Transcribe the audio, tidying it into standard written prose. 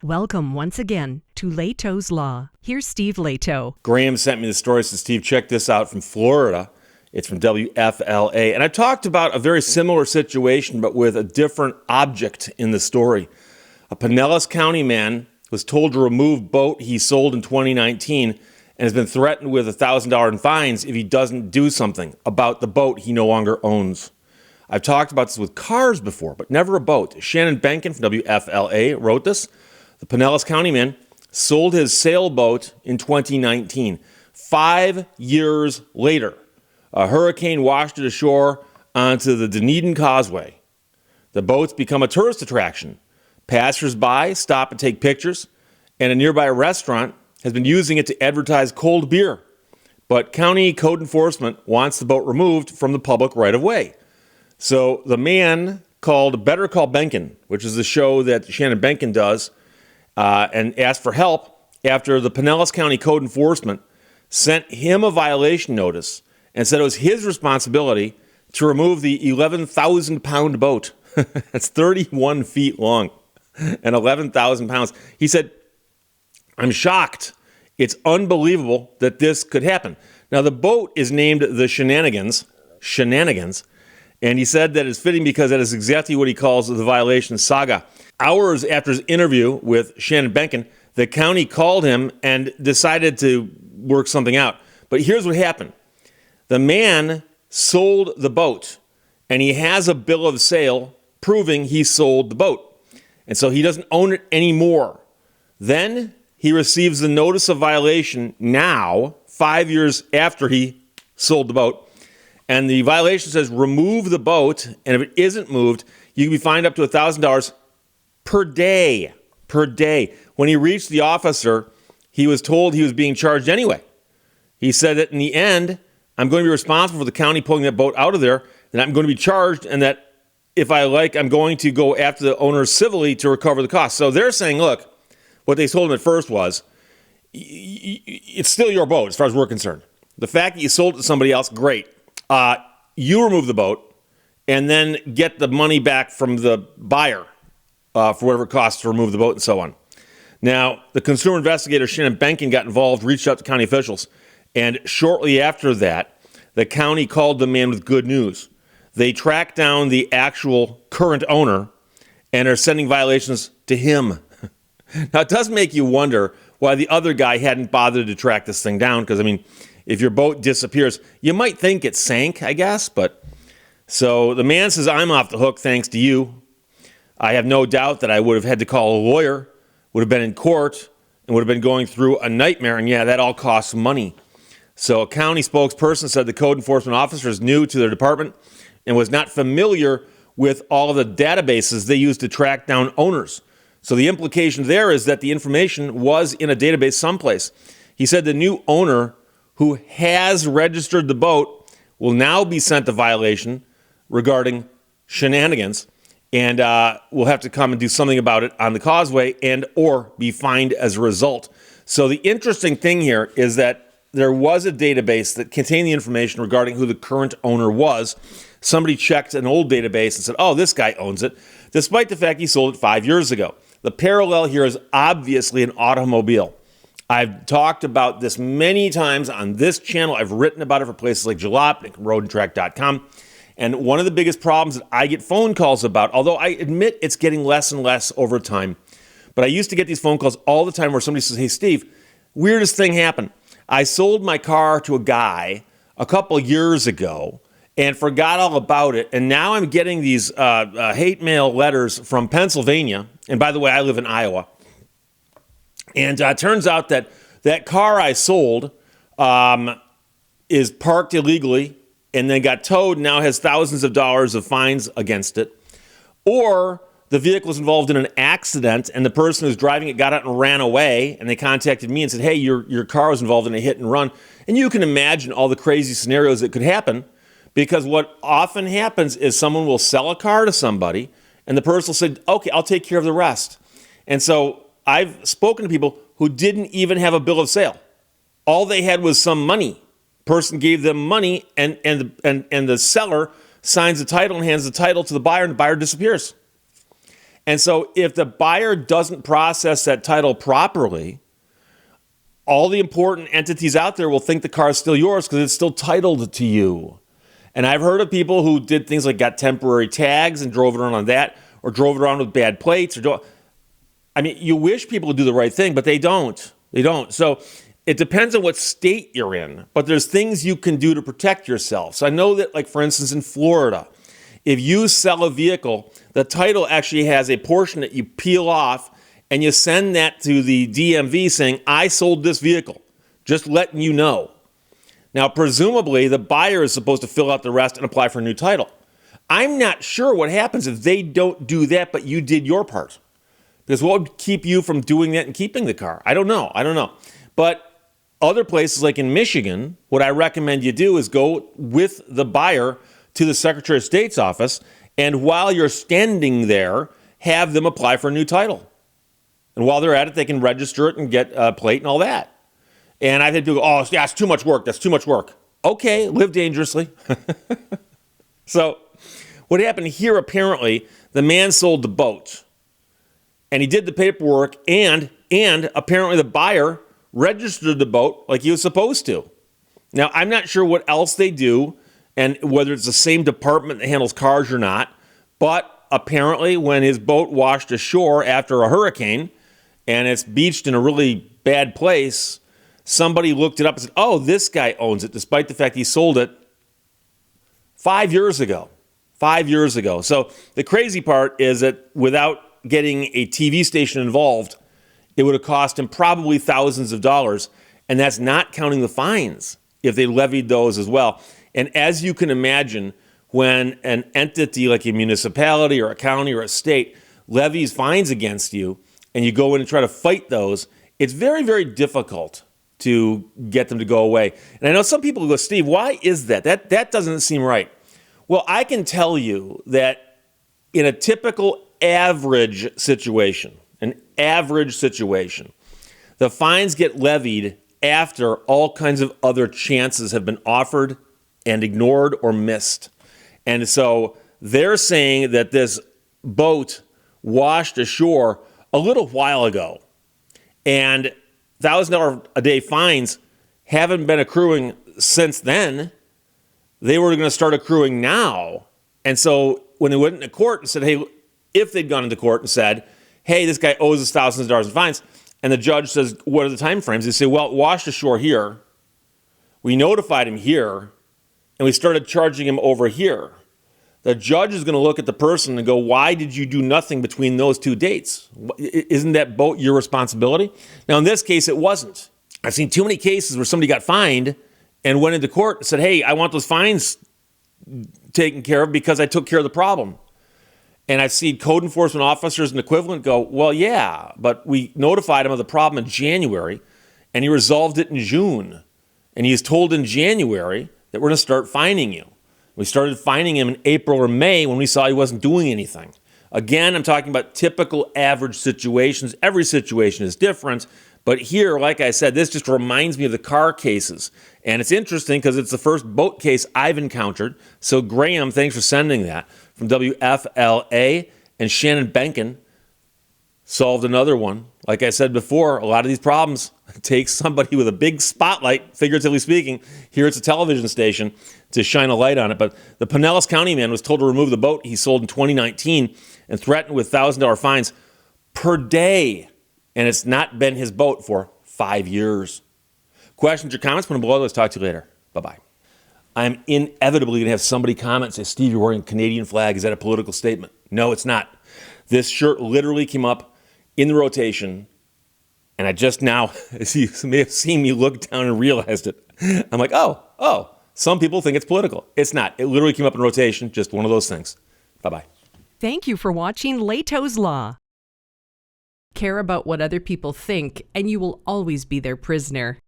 Welcome once again to Lehto's Law. Here's Steve Lehto. Graham sent me the story, so Steve, check this out from Florida. It's from WFLA. And I talked about a very similar situation, but with a different object in the story. A Pinellas County man was told to remove boat he sold in 2019 and has been threatened with $1,000 in fines if he doesn't do something about the boat he no longer owns. I've talked about this with cars before, but never a boat. Shannon Benkin from WFLA wrote this. The Pinellas County man sold his sailboat in 2019. 5 years later, a hurricane washed it ashore onto the Dunedin Causeway. The boat's become a tourist attraction. Passers-by stop and take pictures, and a nearby restaurant has been using it to advertise cold beer. But county code enforcement wants the boat removed from the public right-of-way. So the man called Better Call Benkin, which is the show that Shannon Benkin does, and asked for help after the Pinellas County Code Enforcement sent him a violation notice and said it was his responsibility to remove the 11,000-pound boat. That's 31 feet long and 11,000 pounds. He said, "I'm shocked. It's unbelievable that this could happen." Now, the boat is named the Shenanigans, and he said that it's fitting because that is exactly what he calls the violation saga. Hours after his interview with Shannon Benkin, the county called him and decided to work something out. But here's what happened. The man sold the boat, and he has a bill of sale proving he sold the boat. And so he doesn't own it anymore. Then he receives the notice of violation now, 5 years after he sold the boat. And the violation says remove the boat, and if it isn't moved, you can be fined up to $1,000 per day. When he reached the officer, he was told he was being charged anyway. He said that in the end, I'm going to be responsible for the county pulling that boat out of there, and I'm going to be charged, and that if I like, I'm going to go after the owners civilly to recover the cost. So they're saying, look, what they told him at first was, it's still your boat as far as we're concerned. The fact that you sold it to somebody else, great. You remove the boat and then get the money back from the buyer for whatever it costs to remove the boat and so on. Now, the consumer investigator, Shannon Benkin, got involved, reached out to county officials, and shortly after that, the county called the man with good news. They tracked down the actual current owner and are sending violations to him. Now, it does make you wonder why the other guy hadn't bothered to track this thing down, because, I mean, if your boat disappears, you might think it sank, I guess, but... So the man says, I'm off the hook thanks to you. I have no doubt that I would have had to call a lawyer, would have been in court, and would have been going through a nightmare. And yeah, that all costs money. So a county spokesperson said the code enforcement officer is new to their department and was not familiar with all of the databases they use to track down owners. So the implication there is that the information was in a database someplace. He said the new owner who has registered the boat will now be sent a violation regarding shenanigans, and will have to come and do something about it on the causeway and or be fined as a result. So the interesting thing here is that there was a database that contained the information regarding who the current owner was. Somebody checked an old database and said, oh, this guy owns it, despite the fact he sold it 5 years ago. The parallel here is obviously an automobile. I've talked about this many times on this channel. I've written about it for places like Jalop and roadandtrack.com. And one of the biggest problems that I get phone calls about, although I admit it's getting less and less over time, but I used to get these phone calls all the time where somebody says, hey, Steve, weirdest thing happened. I sold my car to a guy a couple years ago and forgot all about it. And now I'm getting these hate mail letters from Pennsylvania. And by the way, I live in Iowa. And it turns out that that car I sold is parked illegally and then got towed and now has thousands of dollars of fines against it. Or the vehicle was involved in an accident and the person who's driving it got out and ran away, and they contacted me and said, hey, your car was involved in a hit and run. And you can imagine all the crazy scenarios that could happen, because what often happens is someone will sell a car to somebody and the person will say, okay, I'll take care of the rest. And so I've spoken to people who didn't even have a bill of sale. All they had was some money. Person gave them money, and the seller signs the title and hands the title to the buyer, and the buyer disappears. And so if the buyer doesn't process that title properly, all the important entities out there will think the car is still yours because it's still titled to you. And I've heard of people who did things like got temporary tags and drove it around on that, or drove it around with bad plates. You wish people would do the right thing, but they don't. They don't. So it depends on what state you're in, but there's things you can do to protect yourself. So I know that, like, for instance, in Florida, if you sell a vehicle, the title actually has a portion that you peel off and you send that to the DMV saying, I sold this vehicle, just letting you know. Now, presumably, the buyer is supposed to fill out the rest and apply for a new title. I'm not sure what happens if they don't do that, but you did your part. Because what would keep you from doing that and keeping the car? I don't know. But other places, like in Michigan, what I recommend you do is go with the buyer to the Secretary of State's office, and while you're standing there, have them apply for a new title. And while they're at it, they can register it and get a plate and all that. And I've had people go, oh, yeah, it's too much work. That's too much work. Okay, live dangerously. So what happened here, apparently, the man sold the boat. And he did the paperwork, and apparently the buyer registered the boat like he was supposed to. Now, I'm not sure what else they do and whether it's the same department that handles cars or not, but apparently when his boat washed ashore after a hurricane and it's beached in a really bad place, somebody looked it up and said, oh, this guy owns it, despite the fact he sold it 5 years ago. 5 years ago. So the crazy part is that without getting a TV station involved, it would have cost him probably thousands of dollars, and that's not counting the fines if they levied those as well. And as you can imagine, when an entity like a municipality or a county or a state levies fines against you, and you go in and try to fight those, it's very, very difficult to get them to go away. And I know some people go, Steve, why is that? That doesn't seem right. Well, I can tell you that in a typical average situation, the fines get levied after all kinds of other chances have been offered and ignored or missed. And so they're saying that this boat washed ashore a little while ago, and $1,000 a day fines haven't been accruing since then. They were going to start accruing now. And so when they went into court and said, hey, if they'd gone into court and said, hey, this guy owes us thousands of dollars in fines, and the judge says, what are the time frames? They say, well, it washed ashore here. We notified him here, and we started charging him over here. The judge is going to look at the person and go, why did you do nothing between those two dates? Isn't that boat your responsibility? Now, in this case, it wasn't. I've seen too many cases where somebody got fined and went into court and said, hey, I want those fines taken care of because I took care of the problem. And I've seen code enforcement officers and equivalent go, well, yeah, but we notified him of the problem in January, and he resolved it in June. And he was told in January that we're going to start fining you. We started fining him in April or May when we saw he wasn't doing anything. Again, I'm talking about typical average situations. Every situation is different. But here, like I said, this just reminds me of the car cases. And it's interesting because it's the first boat case I've encountered. So Graham, thanks for sending that, from WFLA. And Shannon Benkin solved another one. Like I said before, a lot of these problems take somebody with a big spotlight, figuratively speaking. Here it's a television station to shine a light on it. But the Pinellas County man was told to remove the boat he sold in 2019 and threatened with $1,000 fines per day. And it's not been his boat for 5 years. Questions or comments? Put them below. Let's talk to you later. Bye-bye. I'm inevitably going to have somebody comment and say, Steve, you're wearing a Canadian flag. Is that a political statement? No, it's not. This shirt literally came up in the rotation, and I just now, as you may have seen me look down and realized it. I'm like, oh, some people think it's political. It's not. It literally came up in rotation, just one of those things. Bye-bye. Thank you for watching Lehto's Law. Care about what other people think, and you will always be their prisoner.